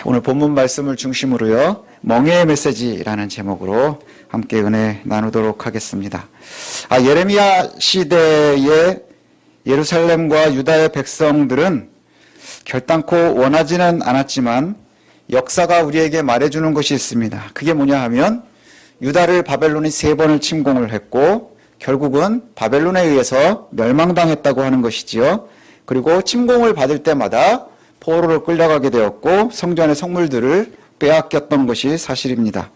오늘 본문 말씀을 중심으로요, 멍에의 메시지라는 제목으로 함께 은혜 나누도록 하겠습니다. 예레미야 시대의 예루살렘과 유다의 백성들은 결단코 원하지는 않았지만 역사가 우리에게 말해주는 것이 있습니다. 그게 뭐냐 하면 유다를 바벨론이 3번을 침공을 했고 결국은 바벨론에 의해서 멸망당했다고 하는 것이지요. 그리고 침공을 받을 때마다 포로로 끌려가게 되었고 성전의 성물들을 빼앗겼던 것이 사실입니다.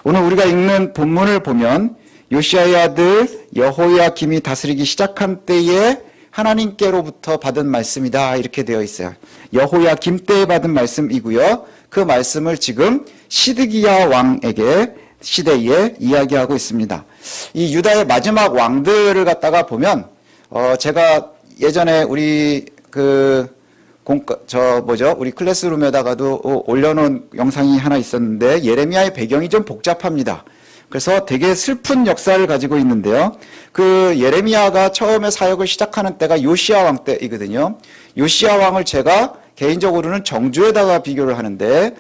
오늘 우리가 읽는 본문을 보면 요시야의 아들 여호야김이 다스리기 시작한 때에 하나님께로부터 받은 말씀이다 이렇게 되어 있어요. 여호야김 때에 받은 말씀이고요. 그 말씀을 지금 시드기야 왕에게 시대에 이야기하고 있습니다. 이 유다의 마지막 왕들을 갖다가 보면 제가 예전에 우리 우리 클래스룸에다가도 올려놓은 영상이 하나 있었는데 예레미야의 배경이 좀 복잡합니다. 그래서 되게 슬픈 역사를 가지고 있는데요. 그 예레미야가 처음에 사역을 시작하는 때가 요시야 왕 때이거든요. 요시야 왕을 제가 개인적으로는 정주에다가 비교를 하는데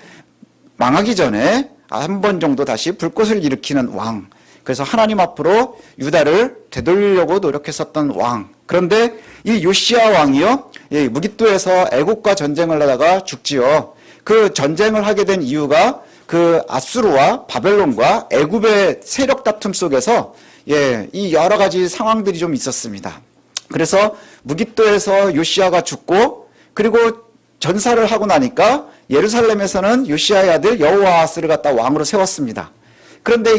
망하기 전에 한 번 정도 다시 불꽃을 일으키는 왕. 그래서 하나님 앞으로 유다를 되돌리려고 노력했었던 왕. 그런데 이 요시야 왕이요, 무깃도에서 애국과 전쟁을 하다가 죽지요. 그 전쟁을 하게 된 이유가 그 아수르와 바벨론과 애굽의 세력 다툼 속에서 이 여러 가지 상황들이 좀 있었습니다. 그래서 무깃도에서 요시야가 죽고 그리고 전사를 하고 나니까 예루살렘에서는 요시야의 아들 여호아하스를 갖다 왕으로 세웠습니다. 그런데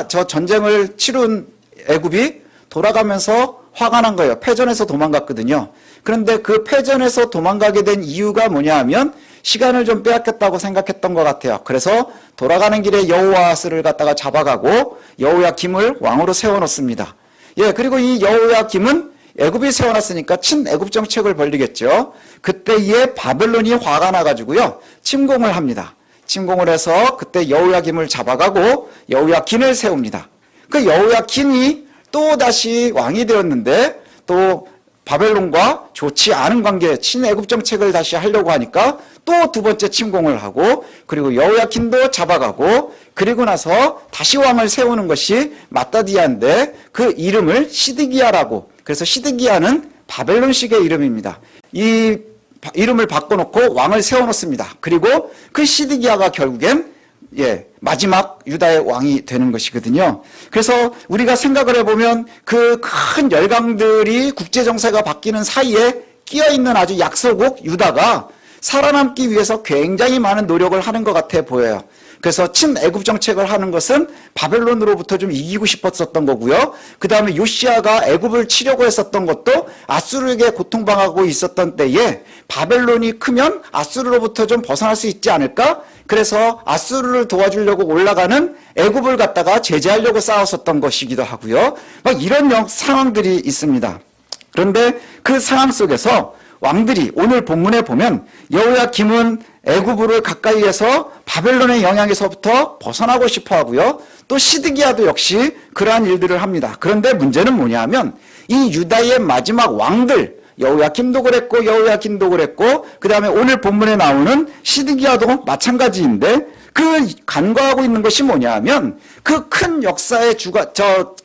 저 전쟁을 치룬 애굽이 돌아가면서 화가 난 거예요. 패전에서 도망갔거든요. 그런데 그 패전에서 도망가게 된 이유가 뭐냐 하면 시간을 좀 빼앗겼다고 생각했던 것 같아요. 그래서 돌아가는 길에 여호아하스를 갖다가 잡아가고 여호야김을 왕으로 세워놓습니다. 그리고 이 여호야김은 애굽이 세워놨으니까 친애굽 정책을 벌리겠죠. 그때에 바벨론이 화가 나가지고요, 침공을 합니다. 침공을 해서 그때 여호야김을 잡아가고 여호야긴을 세웁니다. 그 여호야긴이 또 다시 왕이 되었는데 또 바벨론과 좋지 않은 관계, 친애굽 정책을 다시 하려고 하니까 또 두 번째 침공을 하고 그리고 여호야긴도 잡아가고 그리고 나서 다시 왕을 세우는 것이 마따디아인데 그 이름을 시드기야라고, 그래서 시드기야는 바벨론식의 이름입니다. 이 이름을 바꿔놓고 왕을 세워놓습니다. 그리고 그 시드기야가 결국엔 마지막 유다의 왕이 되는 것이거든요. 그래서 우리가 생각을 해보면 그 큰 열강들이 국제정세가 바뀌는 사이에 끼어있는 아주 약소국 유다가 살아남기 위해서 굉장히 많은 노력을 하는 것 같아 보여요. 그래서 친애굽 정책을 하는 것은 바벨론으로부터 좀 이기고 싶었었던 거고요. 그 다음에 요시야가 애굽을 치려고 했었던 것도 아수르에게 고통당하고 있었던 때에 바벨론이 크면 아수르로부터 좀 벗어날 수 있지 않을까? 그래서 아수르를 도와주려고 올라가는 애굽을 갖다가 제재하려고 싸웠었던 것이기도 하고요. 막 이런 상황들이 있습니다. 그런데 그 상황 속에서 왕들이 오늘 본문에 보면 여호야김은 애굽을 가까이에서 바벨론의 영향에서부터 벗어나고 싶어 하고요. 또 시드기야도 역시 그러한 일들을 합니다. 그런데 문제는 뭐냐 하면 이 유다의 마지막 왕들, 여호야김도 그랬고 여호야긴도 그랬고 그 다음에 오늘 본문에 나오는 시드기야도 마찬가지인데 그 간과하고 있는 것이 뭐냐 하면 그 큰 역사의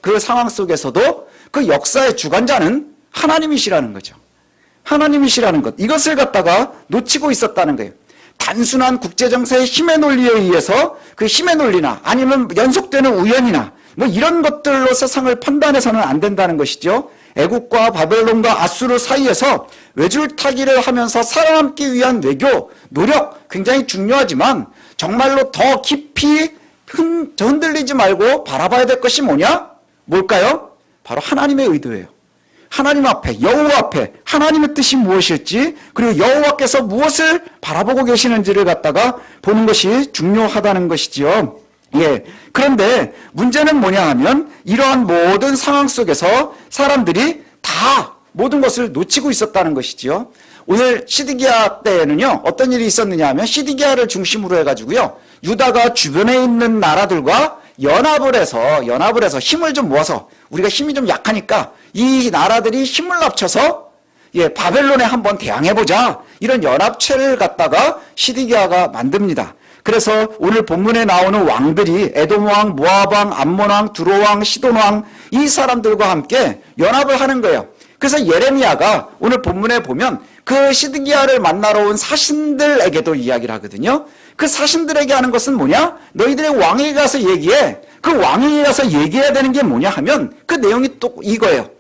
그 상황 속에서도 그 역사의 주관자는 하나님이시라는 거죠. 하나님이시라는 것, 이것을 갖다가 놓치고 있었다는 거예요. 단순한 국제정세의 힘의 논리에 의해서 그 힘의 논리나 아니면 연속되는 우연이나 뭐 이런 것들로 세상을 판단해서는 안 된다는 것이죠. 애국과 바벨론과 아수르 사이에서 외줄타기를 하면서 살아남기 위한 외교, 노력 굉장히 중요하지만 정말로 더 깊이 흔들리지 말고 바라봐야 될 것이 뭐냐? 뭘까요? 바로 하나님의 의도예요. 하나님 앞에, 여호와 앞에 하나님의 뜻이 무엇일지 그리고 여호와께서 무엇을 바라보고 계시는지를 갖다가 보는 것이 중요하다는 것이지요. 그런데 문제는 뭐냐 하면 이러한 모든 상황 속에서 사람들이 다 모든 것을 놓치고 있었다는 것이지요. 오늘 시드기야 때에는요, 어떤 일이 있었느냐 하면 시드기야를 중심으로 해가지고요, 유다가 주변에 있는 나라들과 연합을 해서 힘을 좀 모아서 우리가 힘이 좀 약하니까 이 나라들이 힘을 합쳐서 예, 바벨론에 한번 대항해보자. 이런 연합체를 갖다가 시드기야가 만듭니다. 그래서 오늘 본문에 나오는 왕들이 에돔 왕, 모압 왕, 암몬 왕, 두로 왕, 시돈 왕, 이 사람들과 함께 연합을 하는 거예요. 그래서 예레미야가 오늘 본문에 보면 그 시드기야를 만나러 온 사신들에게도 이야기를 하거든요. 그 사신들에게 하는 것은 뭐냐? 너희들의 왕에게 가서 얘기해. 그 왕에게 가서 얘기해야 되는 게 뭐냐 하면 그 내용이 또 이거예요.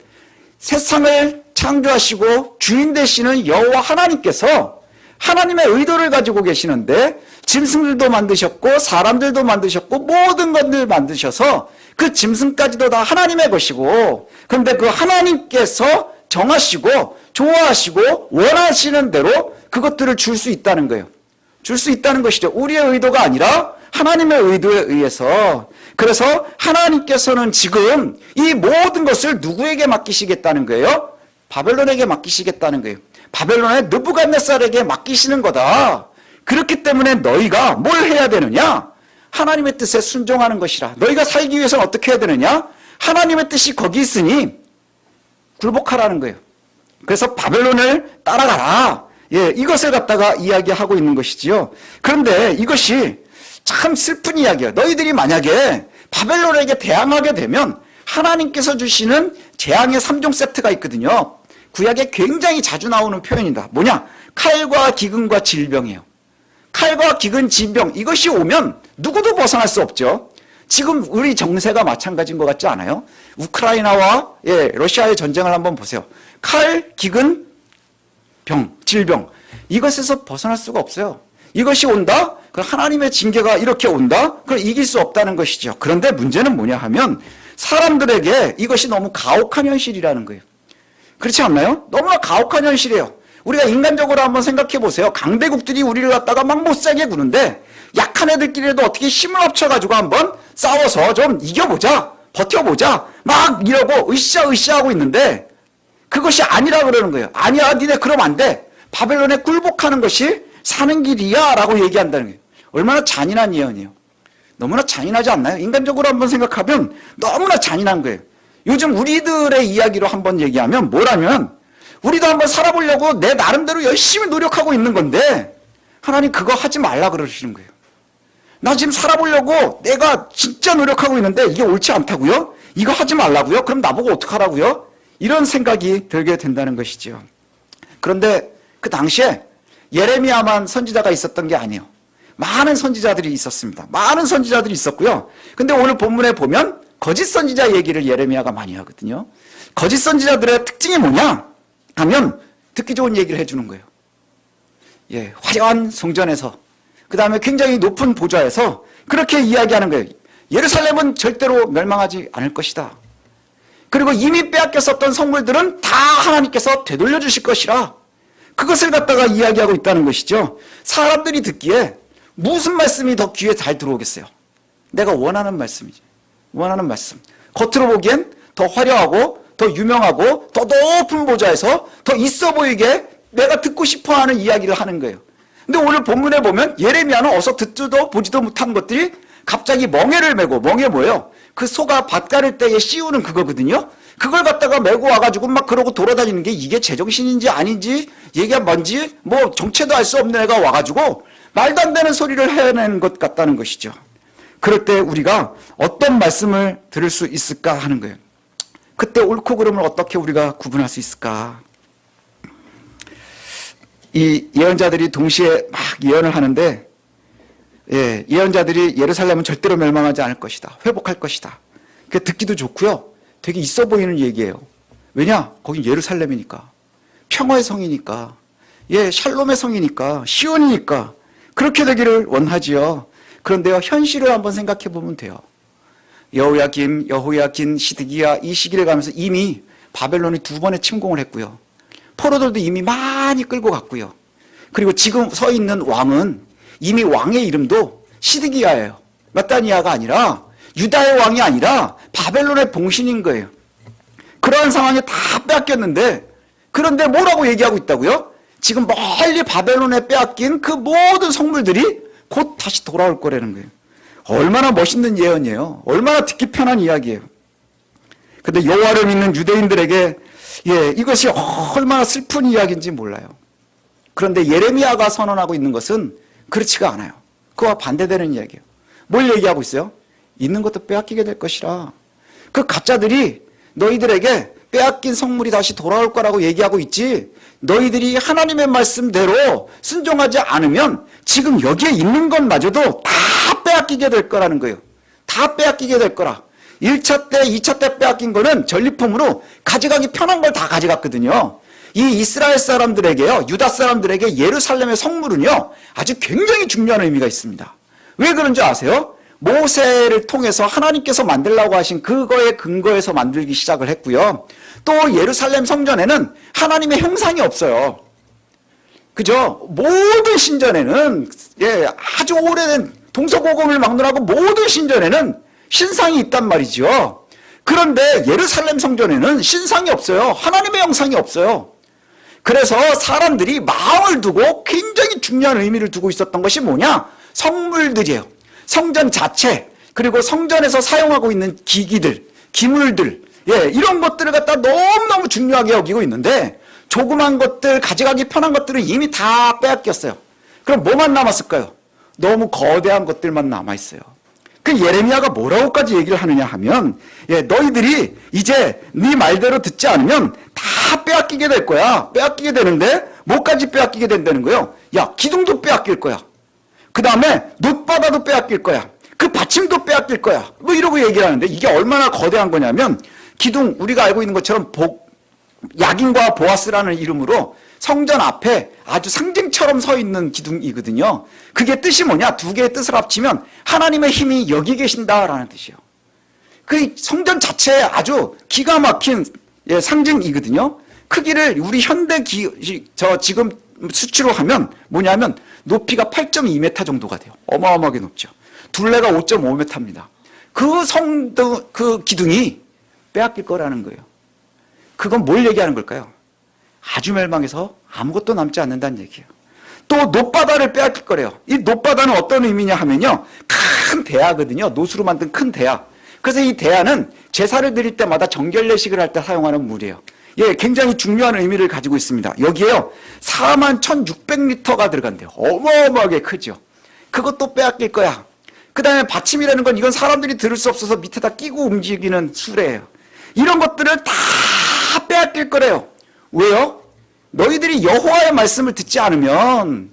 세상을 창조하시고 주인 되시는 여호와 하나님께서 하나님의 의도를 가지고 계시는데 짐승들도 만드셨고 사람들도 만드셨고 모든 것들 만드셔서 그 짐승까지도 다 하나님의 것이고, 그런데 그 하나님께서 정하시고 좋아하시고 원하시는 대로 그것들을 줄 수 있다는 거예요. 줄 수 있다는 것이죠. 우리의 의도가 아니라 하나님의 의도에 의해서. 그래서 하나님께서는 지금 이 모든 것을 누구에게 맡기시겠다는 거예요? 바벨론에게 맡기시겠다는 거예요. 바벨론의 느부갓네살에게 맡기시는 거다. 그렇기 때문에 너희가 뭘 해야 되느냐? 하나님의 뜻에 순종하는 것이라. 너희가 살기 위해서는 어떻게 해야 되느냐? 하나님의 뜻이 거기 있으니 굴복하라는 거예요. 그래서 바벨론을 따라가라. 예, 이것을 갖다가 이야기하고 있는 것이지요. 그런데 이것이 참 슬픈 이야기예요. 너희들이 만약에 바벨론에게 대항하게 되면 하나님께서 주시는 재앙의 3종 세트가 있거든요. 구약에 굉장히 자주 나오는 표현이다. 뭐냐? 칼과 기근과 질병이에요. 칼과 기근, 질병, 이것이 오면 누구도 벗어날 수 없죠. 지금 우리 정세가 마찬가지인 것 같지 않아요? 우크라이나와 러시아의 전쟁을 한번 보세요. 칼, 기근, 병, 질병, 이것에서 벗어날 수가 없어요. 이것이 온다? 그럼 하나님의 징계가 이렇게 온다? 그럼 이길 수 없다는 것이죠. 그런데 문제는 뭐냐 하면 사람들에게 이것이 너무 가혹한 현실이라는 거예요. 그렇지 않나요? 너무나 가혹한 현실이에요. 우리가 인간적으로 한번 생각해 보세요. 강대국들이 우리를 갖다가 막 못살게 구는데 약한 애들끼리도 어떻게 힘을 합쳐가지고 한번 싸워서 좀 이겨보자, 버텨보자, 막 이러고 으쌰으쌰 하고 있는데 그것이 아니라 그러는 거예요. 아니야, 니네 그러면 안 돼. 바벨론에 굴복하는 것이 사는 길이야 라고 얘기한다는 거예요. 얼마나 잔인한 예언이에요. 너무나 잔인하지 않나요? 인간적으로 한번 생각하면 너무나 잔인한 거예요. 요즘 우리들의 이야기로 한번 얘기하면 뭐라면 우리도 한번 살아보려고 내 나름대로 열심히 노력하고 있는 건데 하나님 그거 하지 말라 그러시는 거예요. 나 지금 살아보려고 내가 진짜 노력하고 있는데 이게 옳지 않다고요? 이거 하지 말라고요? 그럼 나보고 어떡하라고요? 이런 생각이 들게 된다는 것이죠. 그런데 그 당시에 예레미야만 선지자가 있었던 게 아니에요. 많은 선지자들이 있었습니다. 많은 선지자들이 있었고요. 근데 오늘 본문에 보면 거짓 선지자 얘기를 예레미야가 많이 하거든요. 거짓 선지자들의 특징이 뭐냐 하면 듣기 좋은 얘기를 해주는 거예요. 예, 화려한 성전에서, 그 다음에 굉장히 높은 보좌에서 그렇게 이야기하는 거예요. 예루살렘은 절대로 멸망하지 않을 것이다. 그리고 이미 빼앗겼었던 성물들은 다 하나님께서 되돌려 주실 것이라. 그것을 갖다가 이야기하고 있다는 것이죠. 사람들이 듣기에 무슨 말씀이 더 귀에 잘 들어오겠어요? 내가 원하는 말씀이지. 원하는 말씀. 겉으로 보기엔 더 화려하고 더 유명하고 더 높은 보좌에서 더 있어 보이게 내가 듣고 싶어하는 이야기를 하는 거예요. 근데 오늘 본문에 보면 예레미야는 어서 듣지도 보지도 못한 것들이 갑자기 멍에를 메고, 멍에 뭐예요? 그 소가 밭 가를 때에 씌우는 그거거든요. 그걸 갖다가 메고 와가지고 막 그러고 돌아다니는 게 이게 제정신인지 아닌지, 얘가 뭔지 뭐 정체도 알 수 없는 애가 와가지고 말도 안 되는 소리를 해내는 것 같다는 것이죠. 그럴 때 우리가 어떤 말씀을 들을 수 있을까 하는 거예요. 그때 옳고 그름을 어떻게 우리가 구분할 수 있을까? 이 예언자들이 동시에 막 예언을 하는데, 예언자들이 예루살렘은 절대로 멸망하지 않을 것이다. 회복할 것이다. 그게 듣기도 좋고요. 되게 있어 보이는 얘기예요. 왜냐? 거긴 예루살렘이니까. 평화의 성이니까. 샬롬의 성이니까. 시온이니까. 그렇게 되기를 원하지요. 그런데요, 현실을 한번 생각해 보면 돼요. 여호야긴, 시드기야 이 시기를 가면서 이미 바벨론이 2번의 침공을 했고요. 포로들도 이미 많이 끌고 갔고요. 그리고 지금 서 있는 왕은 이미 왕의 이름도 시드기야예요. 마따니아가 아니라 유다의 왕이 아니라 바벨론의 봉신인 거예요. 그러한 상황에 다 빼앗겼는데, 그런데 뭐라고 얘기하고 있다고요? 지금 멀리 바벨론에 빼앗긴 그 모든 성물들이 곧 다시 돌아올 거라는 거예요. 얼마나 멋있는 예언이에요. 얼마나 듣기 편한 이야기예요. 근데 여호와를 믿는 유대인들에게 예, 이것이 얼마나 슬픈 이야기인지 몰라요. 그런데 예레미야가 선언하고 있는 것은 그렇지가 않아요. 그와 반대되는 이야기예요. 뭘 얘기하고 있어요? 있는 것도 빼앗기게 될 것이라. 그 가짜들이 너희들에게 빼앗긴 성물이 다시 돌아올 거라고 얘기하고 있지, 너희들이 하나님의 말씀대로 순종하지 않으면 지금 여기에 있는 것마저도 다 빼앗기게 될 거라는 거예요. 다 빼앗기게 될 거라. 1차 때, 2차 때 빼앗긴 거는 전리품으로 가져가기 편한 걸 다 가져갔거든요. 이 이스라엘 사람들에게요, 유다 사람들에게 예루살렘의 성물은요, 아주 굉장히 중요한 의미가 있습니다. 왜 그런지 아세요? 모세를 통해서 하나님께서 만들라고 하신 그거에 근거해서 만들기 시작을 했고요. 또 예루살렘 성전에는 하나님의 형상이 없어요. 그죠? 모든 신전에는, 예, 아주 오래된 동서고금을 막론하고 모든 신전에는 신상이 있단 말이죠. 그런데 예루살렘 성전에는 신상이 없어요. 하나님의 형상이 없어요. 그래서 사람들이 마음을 두고 굉장히 중요한 의미를 두고 있었던 것이 뭐냐? 성물들이에요. 성전 자체, 그리고 성전에서 사용하고 있는 기기들, 기물들, 예, 이런 것들을 갖다 너무너무 중요하게 여기고 있는데, 조그만 것들, 가져가기 편한 것들은 이미 다 빼앗겼어요. 그럼 뭐만 남았을까요? 너무 거대한 것들만 남아있어요. 그 예레미야가 뭐라고까지 얘기를 하느냐 하면, 예, 너희들이 이제 네 말대로 듣지 않으면 다 빼앗기게 될 거야. 빼앗기게 되는데 뭐까지 빼앗기게 된다는 거예요? 야, 기둥도 빼앗길 거야. 그 다음에 놋바다도 빼앗길 거야. 그 받침도 빼앗길 거야. 뭐 이러고 얘기를 하는데, 이게 얼마나 거대한 거냐면, 기둥, 우리가 알고 있는 것처럼 야긴과 보아스라는 이름으로 성전 앞에 아주 상징처럼 서 있는 기둥이거든요. 그게 뜻이 뭐냐? 두 개의 뜻을 합치면 하나님의 힘이 여기 계신다라는 뜻이에요. 그 성전 자체에 아주 기가 막힌, 예, 상징이거든요. 크기를 우리 현대 지금 수치로 하면 뭐냐면 높이가 8.2m 정도가 돼요. 어마어마하게 높죠. 둘레가 5.5m입니다. 그 기둥이 빼앗길 거라는 거예요. 그건 뭘 얘기하는 걸까요? 아주 멸망해서 아무것도 남지 않는다는 얘기예요. 또 놋바다를 빼앗길 거래요. 이 놋바다는 어떤 의미냐 하면요, 큰 대야거든요. 놋으로 만든 큰 대야. 그래서 이 대야는 제사를 드릴 때마다 정결례식을 할 때 사용하는 물이에요. 예, 굉장히 중요한 의미를 가지고 있습니다. 여기에요, 41,600리터가 들어간대요. 어마어마하게 크죠. 그것도 빼앗길 거야. 그 다음에 받침이라는 건, 이건 사람들이 들을 수 없어서 밑에다 끼고 움직이는 수레예요. 이런 것들을 다 빼앗길 거래요. 왜요? 너희들이 여호와의 말씀을 듣지 않으면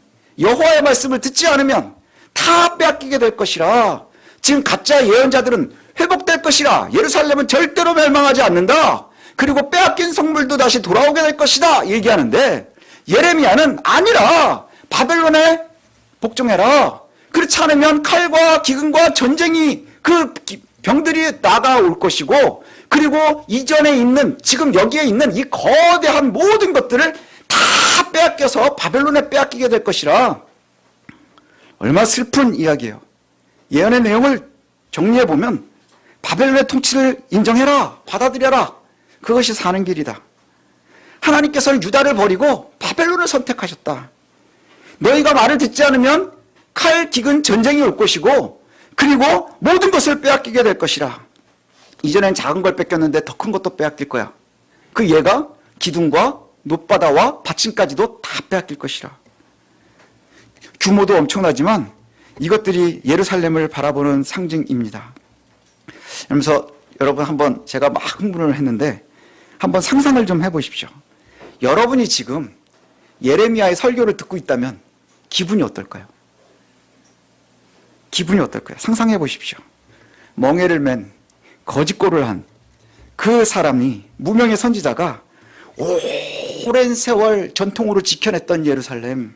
다 빼앗기게 될 것이라. 지금 가짜 예언자들은 회복될 것이라. 예루살렘은 절대로 멸망하지 않는다. 그리고 빼앗긴 성물도 다시 돌아오게 될 것이다 얘기하는데, 예레미야는 아니라 바벨론에 복종해라. 그렇지 않으면 칼과 기근과 전쟁이, 그 병들이 나가올 것이고, 그리고 이전에 있는, 지금 여기에 있는 이 거대한 모든 것들을 다 빼앗겨서 바벨론에 빼앗기게 될 것이라. 얼마나 슬픈 이야기예요. 예언의 내용을 정리해보면, 바벨론의 통치를 인정해라, 받아들여라. 그것이 사는 길이다. 하나님께서는 유다를 버리고 바벨론을 선택하셨다. 너희가 말을 듣지 않으면 칼, 기근, 전쟁이 올 것이고, 그리고 모든 것을 빼앗기게 될 것이라. 이전엔 작은 걸 뺏겼는데 더 큰 것도 빼앗길 거야. 그 얘가 기둥과 놋바다와 받침까지도 다 빼앗길 것이라. 규모도 엄청나지만 이것들이 예루살렘을 바라보는 상징입니다. 그러면서 여러분, 한번 제가 막 흥분을 했는데 한번 상상을 좀 해보십시오. 여러분이 지금 예레미야의 설교를 듣고 있다면 기분이 어떨까요? 기분이 어떨까요? 상상해 보십시오. 멍에를 맨, 거짓골을 한 그 사람이, 무명의 선지자가 오랜 세월 전통으로 지켜냈던 예루살렘,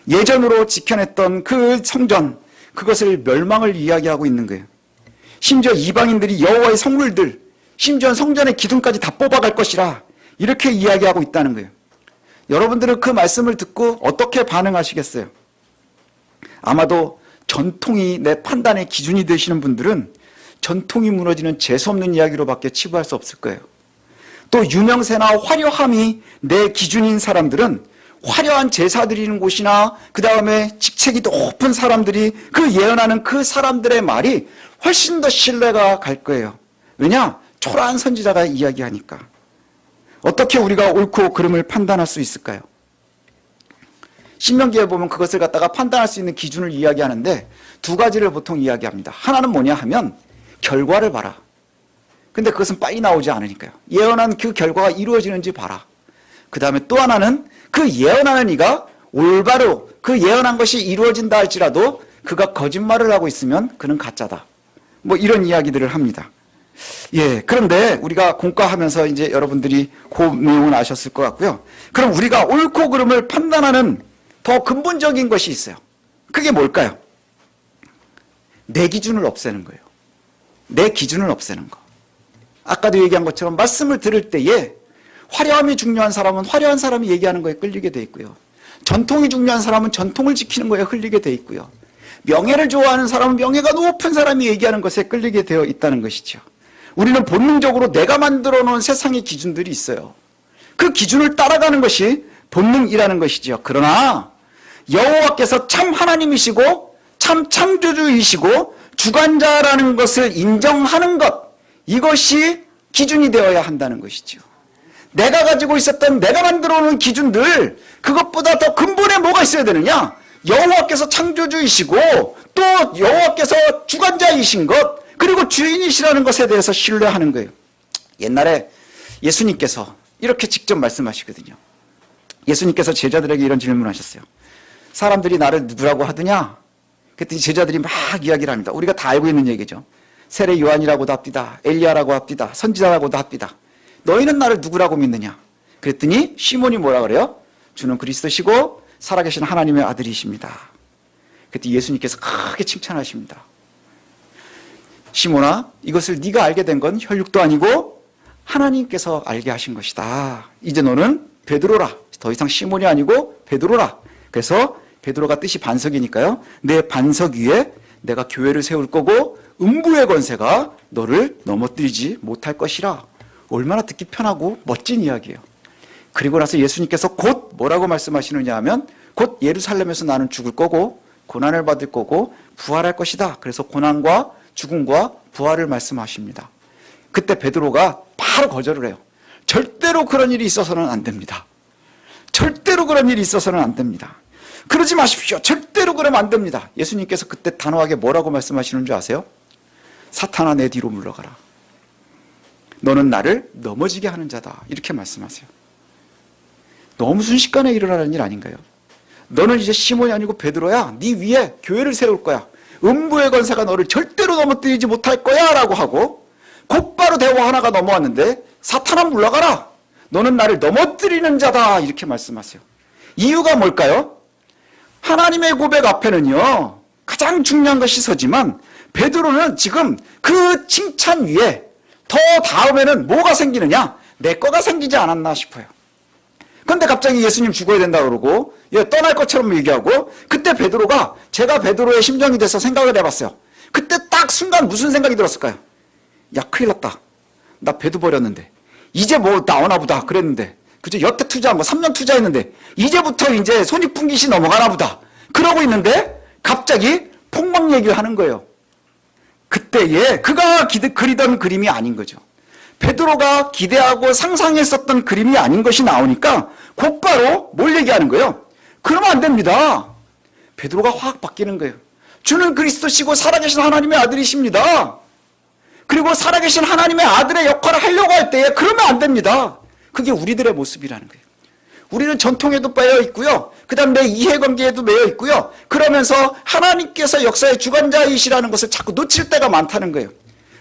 예전으로 지켜냈던 그 성전, 그것을 멸망을 이야기하고 있는 거예요. 심지어 이방인들이 여호와의 성물들, 심지어 성전의 기둥까지 다 뽑아갈 것이라, 이렇게 이야기하고 있다는 거예요. 여러분들은 그 말씀을 듣고 어떻게 반응하시겠어요? 아마도 전통이 내 판단의 기준이 되시는 분들은 전통이 무너지는 재수없는 이야기로밖에 치부할 수 없을 거예요. 또 유명세나 화려함이 내 기준인 사람들은 화려한 제사 드리는 곳이나 그 다음에 직책이 높은 사람들이 그 예언하는 그 사람들의 말이 훨씬 더 신뢰가 갈 거예요. 왜냐? 초라한 선지자가 이야기하니까. 어떻게 우리가 옳고 그름을 판단할 수 있을까요? 신명기에 보면 그것을 갖다가 판단할 수 있는 기준을 이야기하는데 두 가지를 보통 이야기합니다. 하나는 뭐냐 하면 결과를 봐라. 근데 그것은 빨리 나오지 않으니까요. 예언한 그 결과가 이루어지는지 봐라. 그 다음에 또 하나는 그 예언하는 이가 올바로 그 예언한 것이 이루어진다 할지라도 그가 거짓말을 하고 있으면 그는 가짜다. 뭐 이런 이야기들을 합니다. 예, 그런데 우리가 공과하면서 이제 여러분들이 그 내용을 아셨을 것 같고요. 그럼 우리가 옳고 그름을 판단하는 더 근본적인 것이 있어요. 그게 뭘까요? 내 기준을 없애는 거예요. 내 기준을 없애는 거. 아까도 얘기한 것처럼 말씀을 들을 때에 화려함이 중요한 사람은 화려한 사람이 얘기하는 거에 끌리게 돼 있고요. 전통이 중요한 사람은 전통을 지키는 거에 흘리게 돼 있고요. 명예를 좋아하는 사람은 명예가 높은 사람이 얘기하는 것에 끌리게 되어 있다는 것이죠. 우리는 본능적으로 내가 만들어 놓은 세상의 기준들이 있어요. 그 기준을 따라가는 것이 본능이라는 것이죠. 그러나 여호와께서 참 하나님이시고 참 창조주이시고 주관자라는 것을 인정하는 것, 이것이 기준이 되어야 한다는 것이죠. 내가 가지고 있었던 내가 만들어 놓은 기준들, 그것보다 더 근본에 뭐가 있어야 되느냐? 여호와께서 창조주이시고 또 여호와께서 주관자이신 것, 그리고 주인이시라는 것에 대해서 신뢰하는 거예요. 옛날에 예수님께서 이렇게 직접 말씀하시거든요. 예수님께서 제자들에게 이런 질문을 하셨어요. 사람들이 나를 누구라고 하더냐? 그랬더니 제자들이 막 이야기를 합니다. 우리가 다 알고 있는 얘기죠. 세례 요한이라고도 합디다. 엘리야라고 합디다. 선지자라고도 합디다. 너희는 나를 누구라고 믿느냐? 그랬더니 시몬이 뭐라 그래요? 주는 그리스도시고 살아계신 하나님의 아들이십니다. 그때 예수님께서 크게 칭찬하십니다. 시몬아, 이것을 네가 알게 된 건 혈육도 아니고 하나님께서 알게 하신 것이다. 이제 너는 베드로라. 더 이상 시몬이 아니고 베드로라. 그래서 베드로가 뜻이 반석이니까요. 내 반석 위에 내가 교회를 세울 거고 음부의 권세가 너를 넘어뜨리지 못할 것이라. 얼마나 듣기 편하고 멋진 이야기예요. 그리고 나서 예수님께서 곧 뭐라고 말씀하시느냐 하면 곧 예루살렘에서 나는 죽을 거고 고난을 받을 거고 부활할 것이다. 그래서 고난과 죽음과 부활을 말씀하십니다. 그때 베드로가 바로 거절을 해요. 절대로 그런 일이 있어서는 안 됩니다. 절대로 그런 일이 있어서는 안 됩니다. 그러지 마십시오. 절대로 그러면 안 됩니다. 예수님께서 그때 단호하게 뭐라고 말씀하시는 줄 아세요? 사탄아, 내 뒤로 물러가라. 너는 나를 넘어지게 하는 자다. 이렇게 말씀하세요. 너무 순식간에 일어나는 일 아닌가요? 너는 이제 시몬이 아니고 베드로야. 네 위에 교회를 세울 거야. 음부의 권세가 너를 절대로 넘어뜨리지 못할 거야 라고 하고 곧바로 대화 하나가 넘어왔는데 사탄아 물러가라. 너는 나를 넘어뜨리는 자다. 이렇게 말씀하세요. 이유가 뭘까요? 하나님의 고백 앞에는요 가장 중요한 것이 서지만 베드로는 지금 그 칭찬 위에 더 다음에는 뭐가 생기느냐? 내 거가 생기지 않았나 싶어요. 그런데 갑자기 예수님 죽어야 된다 그러고 떠날 것처럼 얘기하고 그때 베드로가 제가 베드로의 심정이 돼서 생각을 해봤어요. 그때 딱 순간 무슨 생각이 들었을까요? 야, 큰일 났다. 나 베드 버렸는데 이제 뭐 나오나 보다 그랬는데 그죠? 여태 투자 뭐 3년 투자했는데 이제부터 이제 손익분기시 넘어가나 보다 그러고 있는데 갑자기 폭망 얘기를 하는 거예요. 그때에 그가 그리던 그림이 아닌 거죠. 베드로가 기대하고 상상했었던 그림이 아닌 것이 나오니까 곧바로 뭘 얘기하는 거예요? 그러면 안 됩니다. 베드로가 확 바뀌는 거예요. 주는 그리스도시고 살아계신 하나님의 아들이십니다. 그리고 살아계신 하나님의 아들의 역할을 하려고 할 때에 그러면 안 됩니다. 그게 우리들의 모습이라는 거예요. 우리는 전통에도 빠져 있고요. 그 다음 내 이해관계에도 매여 있고요. 그러면서 하나님께서 역사의 주관자이시라는 것을 자꾸 놓칠 때가 많다는 거예요.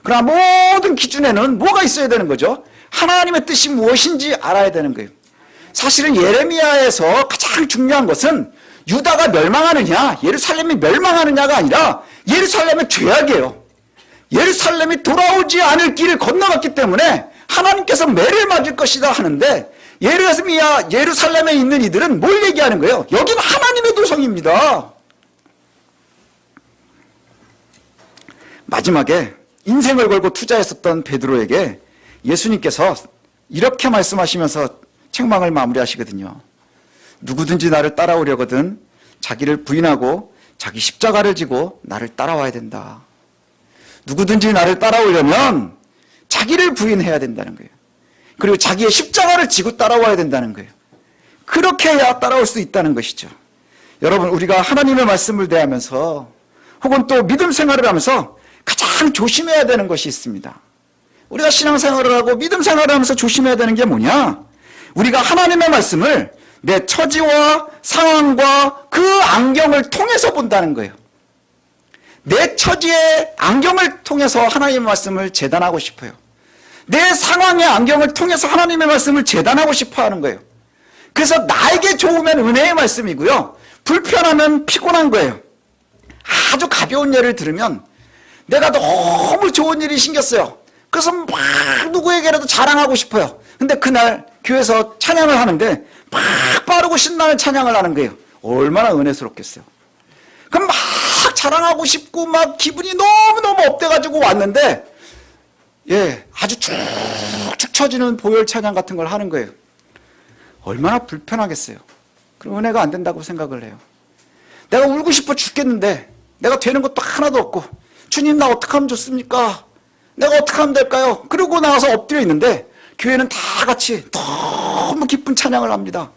그러나 모든 기준에는 뭐가 있어야 되는 거죠? 하나님의 뜻이 무엇인지 알아야 되는 거예요. 사실은 예레미야에서 가장 중요한 것은 유다가 멸망하느냐, 예루살렘이 멸망하느냐가 아니라 예루살렘의 죄악이에요. 예루살렘이 돌아오지 않을 길을 건너갔기 때문에 하나님께서 매를 맞을 것이다 하는데 예루살렘에 있는 이들은 뭘 얘기하는 거예요? 여기는 하나님의 도성입니다. 마지막에 인생을 걸고 투자했었던 베드로에게 예수님께서 이렇게 말씀하시면서 책망을 마무리하시거든요. 누구든지 나를 따라오려거든 자기를 부인하고 자기 십자가를 지고 나를 따라와야 된다. 누구든지 나를 따라오려면 자기를 부인해야 된다는 거예요. 그리고 자기의 십자가를 지고 따라와야 된다는 거예요. 그렇게 해야 따라올 수 있다는 것이죠. 여러분, 우리가 하나님의 말씀을 대하면서 혹은 또 믿음 생활을 하면서 가장 조심해야 되는 것이 있습니다. 우리가 신앙생활을 하고 믿음 생활을 하면서 조심해야 되는 게 뭐냐? 우리가 하나님의 말씀을 내 처지와 상황과 그 안경을 통해서 본다는 거예요. 내 처지의 안경을 통해서 하나님의 말씀을 재단하고 싶어요. 내 상황의 안경을 통해서 하나님의 말씀을 재단하고 싶어 하는 거예요. 그래서 나에게 좋으면 은혜의 말씀이고요, 불편하면 피곤한 거예요. 아주 가벼운 예를 들으면, 내가 너무 좋은 일이 생겼어요. 그래서 막 누구에게라도 자랑하고 싶어요. 근데 그날 교회에서 찬양을 하는데 막 빠르고 신나는 찬양을 하는 거예요. 얼마나 은혜스럽겠어요. 그럼 막 자랑하고 싶고 막 기분이 너무너무 업돼가지고 왔는데, 아주 축축 처지는 보혈 찬양 같은 걸 하는 거예요. 얼마나 불편하겠어요. 그럼 은혜가 안 된다고 생각을 해요. 내가 울고 싶어 죽겠는데 내가 되는 것도 하나도 없고, 주님 나 어떻게 하면 좋습니까? 내가 어떻게 하면 될까요? 그러고 나와서 엎드려 있는데 교회는 다 같이 너무 기쁜 찬양을 합니다.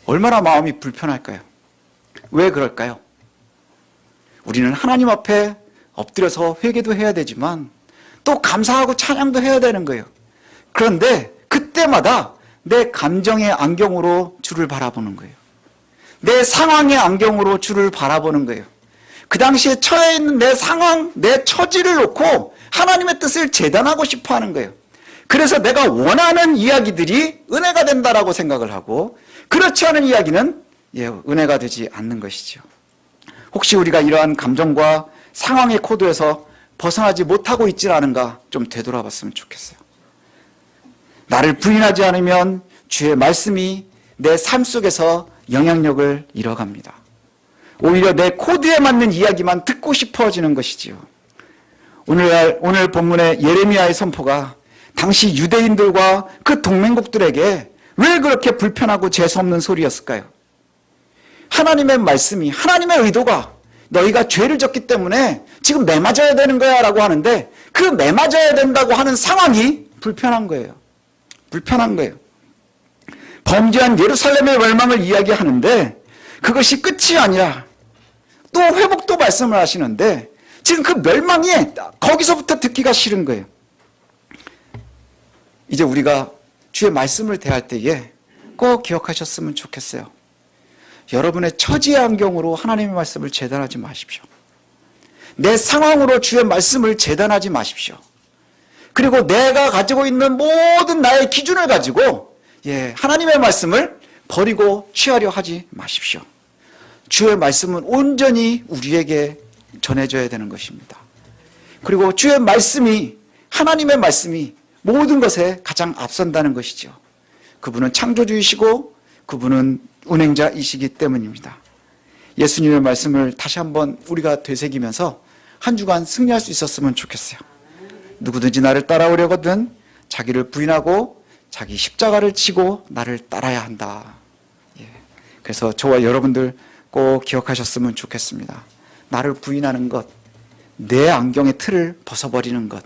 얼마나 마음이 불편할까요? 왜 그럴까요? 우리는 하나님 앞에 엎드려서 회개도 해야 되지만 또 감사하고 찬양도 해야 되는 거예요. 그런데 그때마다 내 감정의 안경으로 주를 바라보는 거예요. 내 상황의 안경으로 주를 바라보는 거예요. 그 당시에 처해 있는 내 상황, 내 처지를 놓고 하나님의 뜻을 재단하고 싶어 하는 거예요. 그래서 내가 원하는 이야기들이 은혜가 된다라고 생각을 하고, 그렇지 않은 이야기는 은혜가 되지 않는 것이죠. 혹시 우리가 이러한 감정과 상황의 코드에서 벗어나지 못하고 있지 않은가 좀 되돌아봤으면 좋겠어요. 나를 부인하지 않으면 주의 말씀이 내 삶 속에서 영향력을 잃어갑니다. 오히려 내 코드에 맞는 이야기만 듣고 싶어지는 것이지요. 오늘 본문의 예레미야의 선포가 당시 유대인들과 그 동맹국들에게 왜 그렇게 불편하고 재수없는 소리였을까요? 하나님의 말씀이, 하나님의 의도가 너희가 죄를 졌기 때문에 지금 매맞아야 되는 거야 라고 하는데, 그 매맞아야 된다고 하는 상황이 불편한 거예요. 불편한 거예요. 범죄한 예루살렘의 멸망을 이야기하는데 그것이 끝이 아니라 또 회복도 말씀을 하시는데, 지금 그 멸망이 거기서부터 듣기가 싫은 거예요. 이제 우리가 주의 말씀을 대할 때에 꼭 기억하셨으면 좋겠어요. 여러분의 처지의 안경으로 하나님의 말씀을 재단하지 마십시오. 내 상황으로 주의 말씀을 재단하지 마십시오. 그리고 내가 가지고 있는 모든 나의 기준을 가지고 하나님의 말씀을 버리고 취하려 하지 마십시오. 주의 말씀은 온전히 우리에게 전해져야 되는 것입니다. 그리고 주의 말씀이, 하나님의 말씀이 모든 것에 가장 앞선다는 것이죠. 그분은 창조주이시고 그분은 운행자이시기 때문입니다. 예수님의 말씀을 다시 한번 우리가 되새기면서 한 주간 승리할 수 있었으면 좋겠어요. 누구든지 나를 따라오려거든 자기를 부인하고 자기 십자가를 지고 나를 따라야 한다. 그래서 저와 여러분들 꼭 기억하셨으면 좋겠습니다. 나를 부인하는 것, 내 안경의 틀을 벗어버리는 것,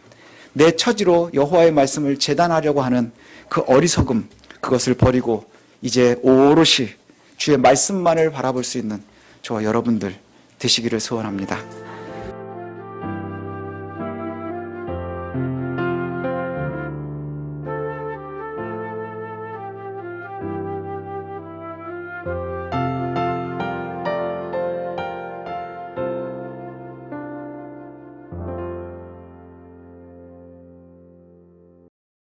내 처지로 여호와의 말씀을 재단하려고 하는 그 어리석음, 그것을 버리고 이제 오롯이 주의 말씀만을 바라볼 수 있는 저와 여러분들 되시기를 소원합니다.